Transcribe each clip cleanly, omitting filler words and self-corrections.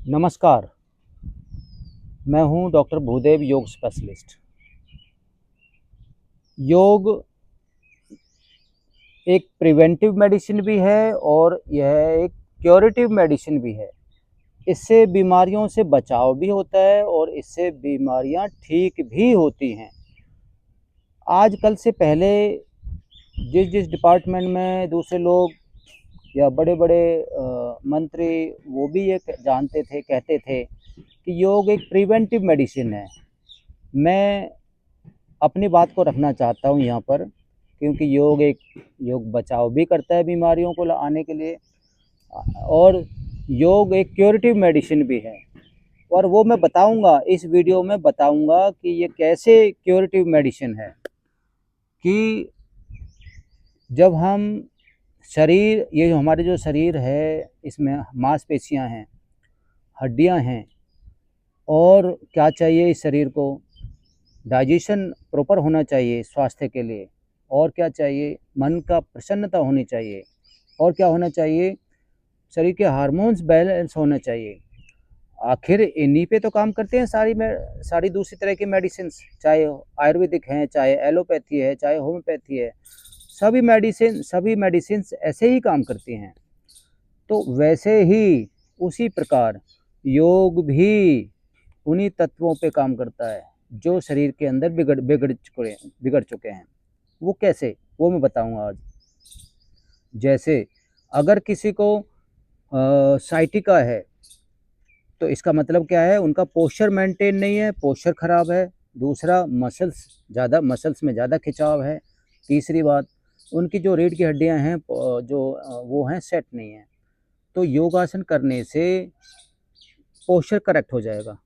नमस्कार। मैं हूं डॉक्टर भूदेव, योग स्पेशलिस्ट। योग एक प्रिवेंटिव मेडिसिन भी है और यह एक क्यूरेटिव मेडिसिन भी है। इससे बीमारियों से बचाव भी होता है और इससे बीमारियां ठीक भी होती हैं। आजकल से पहले जिस जिस डिपार्टमेंट में दूसरे लोग या बड़े-बड़े मंत्री वो भी ये जानते थे, कहते थे कि योग एक प्रिवेंटिव मेडिसिन है। मैं अपनी बात को रखना चाहता हूँ यहाँ पर, क्योंकि योग बचाव भी करता है बीमारियों को आने के लिए, और योग एक क्यूरेटिव मेडिसिन भी है। और वो मैं बताऊंगा, इस वीडियो में बताऊंगा कि ये कैसे क्यूरेटिव मेडिसिन है। कि जब हम ये जो हमारे जो शरीर है, इसमें मांसपेशियां हैं, हड्डियां हैं, और क्या चाहिए इस शरीर को, डाइजेशन प्रॉपर होना चाहिए स्वास्थ्य के लिए, और क्या चाहिए, मन का प्रसन्नता होनी चाहिए, और क्या होना चाहिए, शरीर के हार्मोन्स बैलेंस होना चाहिए। आखिर इन्हीं पे तो काम करते हैं सारी दूसरी तरह की मेडिसिन, चाहे आयुर्वेदिक हैं, चाहे एलोपैथी है, चाहे होम्योपैथी है। सभी मेडिसिन ऐसे ही काम करती हैं। तो वैसे ही उसी प्रकार योग भी उन्हीं तत्वों पे काम करता है जो शरीर के अंदर बिगड़ चुके हैं। वो कैसे, वो मैं बताऊंगा आज। जैसे अगर किसी को साइटिका है, तो इसका मतलब क्या है, उनका पोस्चर मेंटेन नहीं है, पोस्चर खराब है। दूसरा, मसल्स में ज़्यादा खिंचाव है। तीसरी बात, उनकी जो रीढ़ की हड्डियां हैं वो हैं सेट नहीं है। तो योगासन करने से पोस्चर करेक्ट हो जाएगा।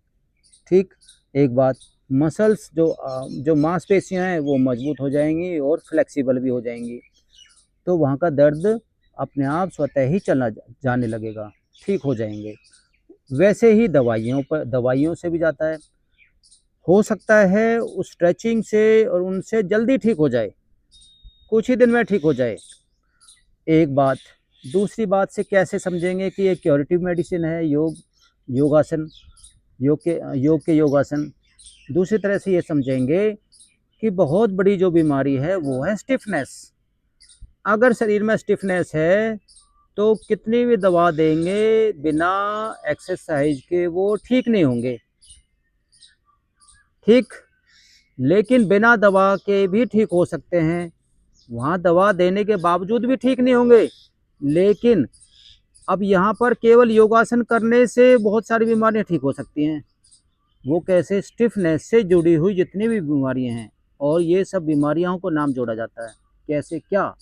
ठीक। एक बात, मसल्स जो मांसपेशियां हैं वो मजबूत हो जाएंगी और फ्लेक्सिबल भी हो जाएंगी। तो वहाँ का दर्द अपने आप स्वतः ही चला जाने लगेगा, ठीक हो जाएंगे। वैसे ही दवाइयों से भी जाता है। हो सकता है उस स्ट्रेचिंग से और उनसे जल्दी ठीक हो जाए, कुछ ही दिन में ठीक हो जाए। एक बात। दूसरी बात से कैसे समझेंगे कि ये क्यूरेटिव मेडिसिन है योगासन, योग के योगासन। दूसरी तरह से ये समझेंगे कि बहुत बड़ी जो बीमारी है वो है स्टिफनेस। अगर शरीर में स्टिफनेस है तो कितनी भी दवा देंगे, बिना एक्सरसाइज के वो ठीक नहीं होंगे। ठीक। लेकिन बिना दवा के भी ठीक हो सकते हैं, वहाँ दवा देने के बावजूद भी ठीक नहीं होंगे। लेकिन अब यहाँ पर केवल योगासन करने से बहुत सारी बीमारियाँ ठीक हो सकती हैं। वो कैसे, स्टिफनेस से जुड़ी हुई जितनी भी बीमारियाँ हैं, और ये सब बीमारियों को नाम जोड़ा जाता है। कैसे, क्या,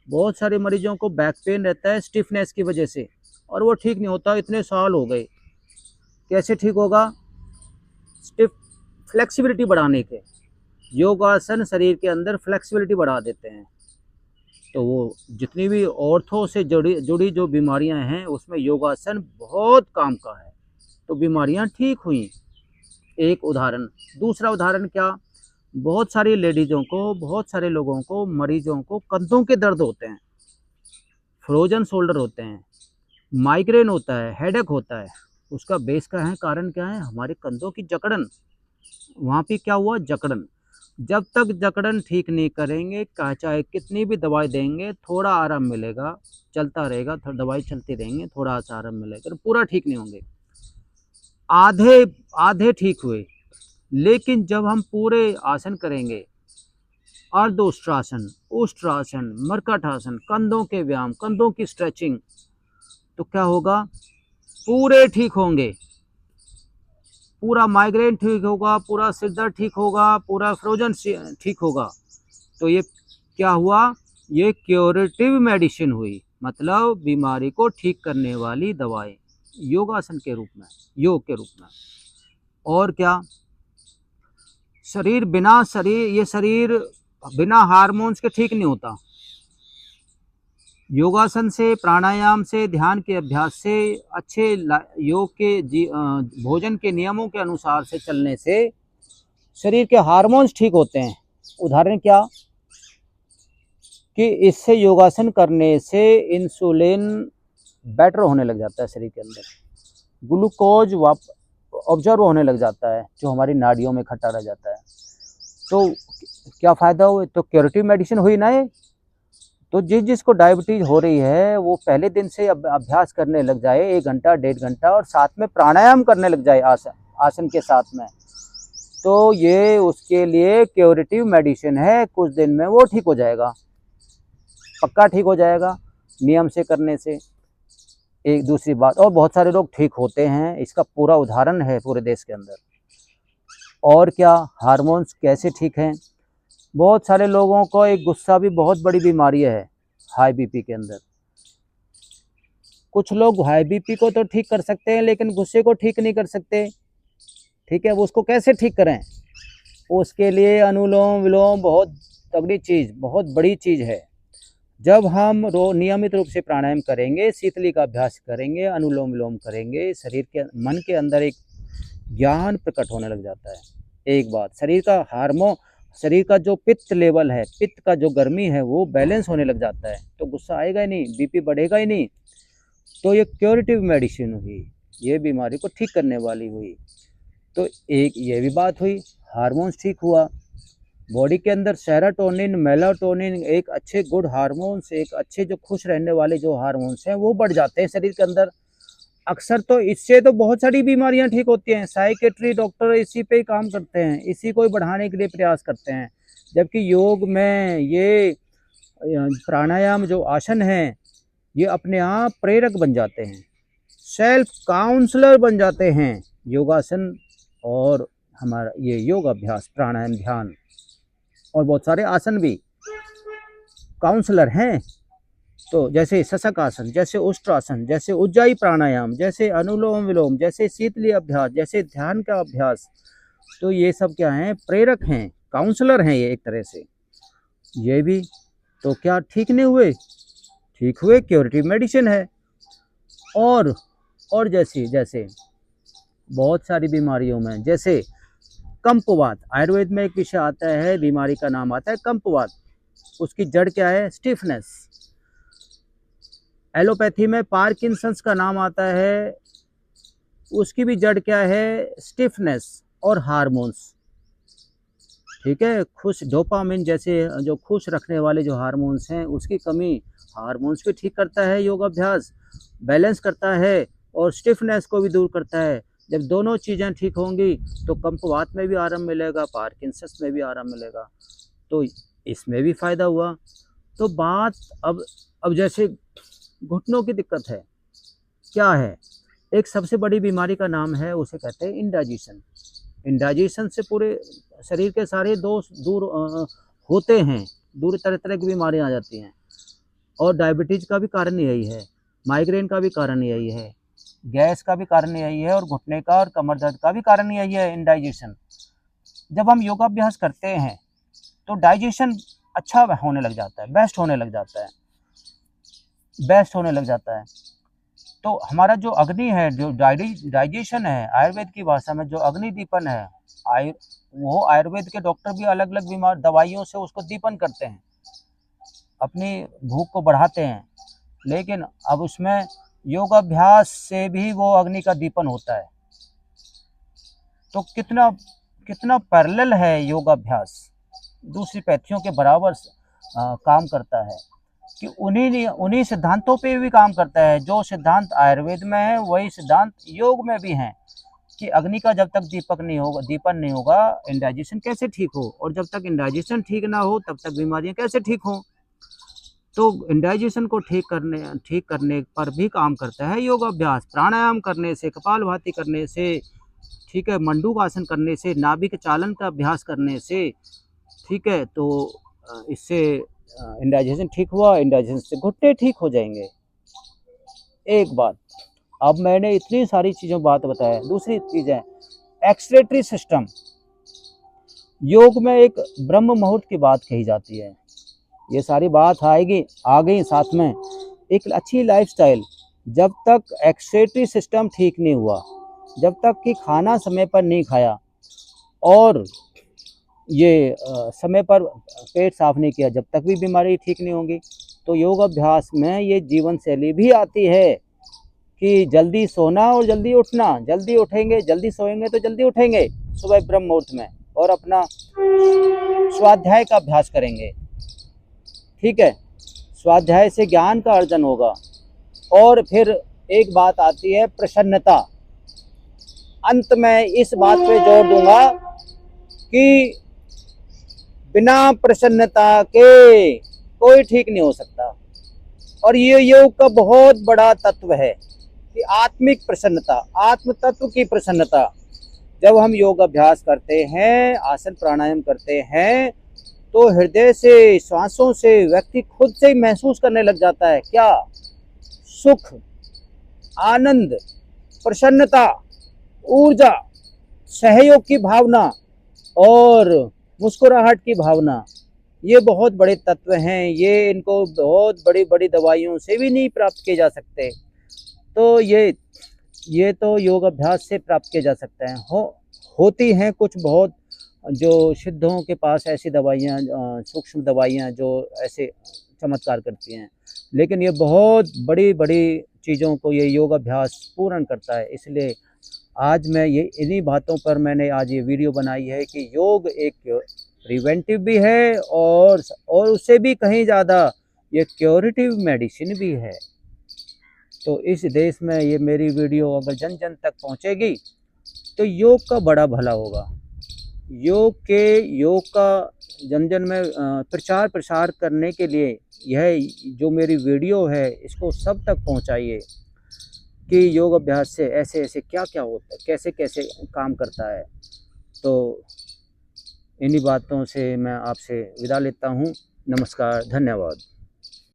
बहुत सारे मरीजों को बैक पेन रहता है स्टिफनेस की वजह से, और वो ठीक नहीं होता, इतने साल हो गए। कैसे ठीक होगा? स्टिफ फ्लेक्सिबिलिटी बढ़ाने के योगासन शरीर के अंदर फ्लेक्सिबिलिटी बढ़ा देते हैं। तो वो जितनी भी ऑर्थो से जुड़ी जो बीमारियां हैं उसमें योगासन बहुत काम का है, तो बीमारियां ठीक हुई। एक उदाहरण। दूसरा उदाहरण क्या, बहुत सारी लेडीज़ों को, बहुत सारे लोगों को, मरीजों को कंधों के दर्द होते हैं, फ्रोजन शोल्डर होते हैं, माइग्रेन होता है, हेडेक होता है। उसका बेस का है, कारण क्या है, हमारे कंधों की जकड़न। वहाँ पे क्या हुआ, जकड़न। जब तक जकड़न ठीक नहीं करेंगे, चाहे कितनी भी दवाई देंगे, थोड़ा आराम मिलेगा, चलता रहेगा, दवाई चलती रहेंगे, थोड़ा सा आराम मिलेगा, पूरा ठीक नहीं होंगे। आधे आधे ठीक हुए। लेकिन जब हम पूरे आसन करेंगे, अर्धोष्ट्रासन, उष्ट्रासन, मर्कटासन, कंधों के व्यायाम, कंधों की स्ट्रेचिंग, तो क्या होगा, पूरे ठीक होंगे। पूरा माइग्रेन ठीक होगा, पूरा सिर दर्द ठीक होगा, पूरा फ्रोजन ठीक होगा। तो ये क्या हुआ, ये क्यूरेटिव मेडिसिन हुई, मतलब बीमारी को ठीक करने वाली दवाई योगासन के रूप में, योग के रूप में। और क्या, ये शरीर बिना हार्मोन्स के ठीक नहीं होता। योगासन से, प्राणायाम से, ध्यान के अभ्यास से, अच्छे योग के भोजन के नियमों के अनुसार से चलने से शरीर के हार्मोन्स ठीक होते हैं। उदाहरण क्या, कि इससे योगासन करने से इंसुलिन बेटर होने लग जाता है शरीर के अंदर। ग्लूकोज ऑब्जर्व होने लग जाता है, जो हमारी नाड़ियों में इकट्ठा रह जाता है। तो क्या फ़ायदा हुआ? तो क्यूरेटिव मेडिसिन हुई ना ये। तो जिसको डायबिटीज़ हो रही है वो पहले दिन से अभ्यास करने लग जाए, 1 घंटा 1.5 घंटा, और साथ में प्राणायाम करने लग जाए आसन के साथ में, तो ये उसके लिए क्यूरेटिव मेडिसिन है। कुछ दिन में वो ठीक हो जाएगा, पक्का ठीक हो जाएगा नियम से करने से। एक दूसरी बात, और बहुत सारे लोग ठीक होते हैं, इसका पूरा उदाहरण है पूरे देश के अंदर। और क्या, हार्मोन्स कैसे ठीक हैं? बहुत सारे लोगों को एक गुस्सा भी बहुत बड़ी बीमारी है हाई बीपी के अंदर। कुछ लोग हाई बीपी को तो ठीक कर सकते हैं लेकिन गुस्से को ठीक नहीं कर सकते। ठीक है, वो उसको कैसे ठीक करें? उसके लिए अनुलोम विलोम बहुत तगड़ी चीज़, बहुत बड़ी चीज़ है। जब हम नियमित रूप से प्राणायाम करेंगे, शीतली का अभ्यास करेंगे, अनुलोम विलोम करेंगे, शरीर के मन के अंदर एक ज्ञान प्रकट होने लग जाता है। एक बात, शरीर का जो पित्त लेवल है, पित्त का जो गर्मी है वो बैलेंस होने लग जाता है, तो गुस्सा आएगा ही नहीं, बीपी बढ़ेगा ही नहीं। तो ये क्यूरेटिव मेडिसिन हुई, ये बीमारी को ठीक करने वाली हुई। तो एक ये भी बात हुई, हार्मोन्स ठीक हुआ, बॉडी के अंदर सेरोटोनिन, मेलाटोनिन, एक अच्छे गुड हार्मोन्स, एक अच्छे जो खुश रहने वाले जो हार्मोन्स हैं वो बढ़ जाते हैं शरीर के अंदर। अक्सर तो इससे तो बहुत सारी बीमारियां ठीक होती हैं। साइकेट्री डॉक्टर इसी पे ही काम करते हैं, इसी को ही बढ़ाने के लिए प्रयास करते हैं। जबकि योग में ये प्राणायाम जो आसन हैं, ये अपने आप प्रेरक बन जाते हैं, सेल्फ काउंसलर बन जाते हैं योगासन। और हमारा ये योग अभ्यास, प्राणायाम, ध्यान और बहुत सारे आसन भी काउंसलर हैं। तो जैसे शशक आसन, जैसे उष्ट्रासन, जैसे उज्जाई प्राणायाम, जैसे अनुलोम विलोम, जैसे शीतली अभ्यास, जैसे ध्यान का अभ्यास, तो ये सब क्या हैं? प्रेरक हैं, काउंसलर हैं ये एक तरह से। ये भी तो क्या ठीक नहीं हुए? ठीक हुए, क्यूरेटिव मेडिसिन है। और जैसे जैसे बहुत सारी बीमारियों में, जैसे कंपवात, आयुर्वेद में एक विषय आता है, बीमारी का नाम आता है कंपवात। उसकी जड़ क्या है? स्टिफनेस। एलोपैथी में पार्किंसंस का नाम आता है, उसकी भी जड़ क्या है? स्टिफनेस और हार्मोन्स। ठीक है, खुश डोपामिन जैसे जो खुश रखने वाले जो हार्मोन्स हैं, उसकी कमी हार्मोन्स भी ठीक करता है योग अभ्यास, बैलेंस करता है और स्टिफनेस को भी दूर करता है। जब दोनों चीज़ें ठीक होंगी तो कंपवात में भी आराम मिलेगा, पार्किंसंस में भी आराम मिलेगा, तो इसमें भी फ़ायदा हुआ। तो बात अब जैसे घुटनों की दिक्कत है, क्या है? एक सबसे बड़ी बीमारी का नाम है, उसे कहते हैं इंडाइजेशन। इंडाइजेशन से पूरे शरीर के सारे दोष दूर होते हैं, दूर तरह तरह की बीमारियां आ जाती हैं। और डायबिटीज़ का भी कारण यही है, माइग्रेन का भी कारण यही है, गैस का भी कारण यही है, और घुटने का और कमर दर्द का भी कारण यही है, इंडाइजेशन। जब हम योगाभ्यास करते हैं तो डाइजेशन अच्छा होने लग जाता है, बेस्ट होने लग जाता है, बेस्ट होने लग जाता है। तो हमारा जो अग्नि है, जो डाइजेशन है, आयुर्वेद की भाषा में जो अग्नि दीपन है, वो आयुर्वेद के डॉक्टर भी अलग अलग बीमार दवाइयों से उसको दीपन करते हैं, अपनी भूख को बढ़ाते हैं। लेकिन अब उसमें योगाभ्यास से भी वो अग्नि का दीपन होता है। तो कितना कितना पैरेलल है योगाभ्यास, दूसरी पैथियों के बराबर काम करता है, कि उन्हीं सिद्धांतों पे भी काम करता है। जो सिद्धांत आयुर्वेद में है वही सिद्धांत योग में भी हैं, कि अग्नि का जब तक दीपन नहीं होगा, इंडाइजेशन कैसे ठीक हो, और जब तक इंडाइजेशन ठीक ना हो तब तक बीमारियां कैसे ठीक हो। तो इंडाइजेशन को ठीक करने पर भी काम करता है योगाभ्यास। प्राणायाम करने से, कपालभाति करने से, ठीक है, मंडूक आसन करने से, नाभिक चालन का अभ्यास करने से, ठीक है, तो इससे इंडाइजेशन ठीक हुआ, इंडाइजेशन से घुटने ठीक हो जाएंगे। एक बात, अब मैंने इतनी सारी चीज़ों बात बताया। दूसरी चीज़ है एक्सक्रीटरी सिस्टम। योग में एक ब्रह्म मुहूर्त की बात कही जाती है, ये सारी बात आ गई साथ में। एक अच्छी लाइफस्टाइल, जब तक एक्सक्रीटरी सिस्टम ठीक नहीं हुआ, जब तक कि खाना समय पर नहीं खाया और ये समय पर पेट साफ नहीं किया, जब तक भी बीमारी ठीक नहीं होगी। तो योग अभ्यास में ये जीवन शैली भी आती है कि जल्दी सोना और जल्दी उठना, जल्दी उठेंगे, जल्दी सोएंगे तो जल्दी उठेंगे सुबह ब्रह्म मुहूर्त में, और अपना स्वाध्याय का अभ्यास करेंगे। ठीक है, स्वाध्याय से ज्ञान का अर्जन होगा। और फिर एक बात आती है प्रसन्नता। अंत में इस बात पे जोर दूंगा कि बिना प्रसन्नता के कोई ठीक नहीं हो सकता। और ये योग का बहुत बड़ा तत्व है कि आत्मिक प्रसन्नता, आत्म तत्व की प्रसन्नता। जब हम योग अभ्यास करते हैं, आसन प्राणायाम करते हैं, तो हृदय से, श्वासों से व्यक्ति खुद से ही महसूस करने लग जाता है क्या? सुख, आनंद, प्रसन्नता, ऊर्जा, सहयोग की भावना और मुस्कुराहट की भावना। ये बहुत बड़े तत्व हैं। ये इनको बहुत बड़ी बड़ी दवाइयों से भी नहीं प्राप्त किए जा सकते। तो ये तो योग अभ्यास से प्राप्त किए जा सकते हैं। होती हैं कुछ बहुत जो सिद्धों के पास ऐसी दवाइयाँ, सूक्ष्म दवाइयाँ जो ऐसे चमत्कार करती हैं, लेकिन ये बहुत बड़ी बड़ी चीज़ों को ये योग अभ्यास पूर्ण करता है। इसलिए आज मैं ये इन्हीं बातों पर मैंने आज ये वीडियो बनाई है कि योग एक प्रिवेंटिव भी है और उससे भी कहीं ज़्यादा ये क्योरेटिव मेडिसिन भी है। तो इस देश में ये मेरी वीडियो अगर जन जन तक पहुंचेगी तो योग का बड़ा भला होगा। योग का जन जन में प्रचार प्रसार करने के लिए यह जो मेरी वीडियो है इसको सब तक पहुंचाइए कि योग अभ्यास से ऐसे ऐसे क्या क्या होता है, कैसे कैसे काम करता है। तो इन्हीं बातों से मैं आपसे विदा लेता हूँ। नमस्कार, धन्यवाद।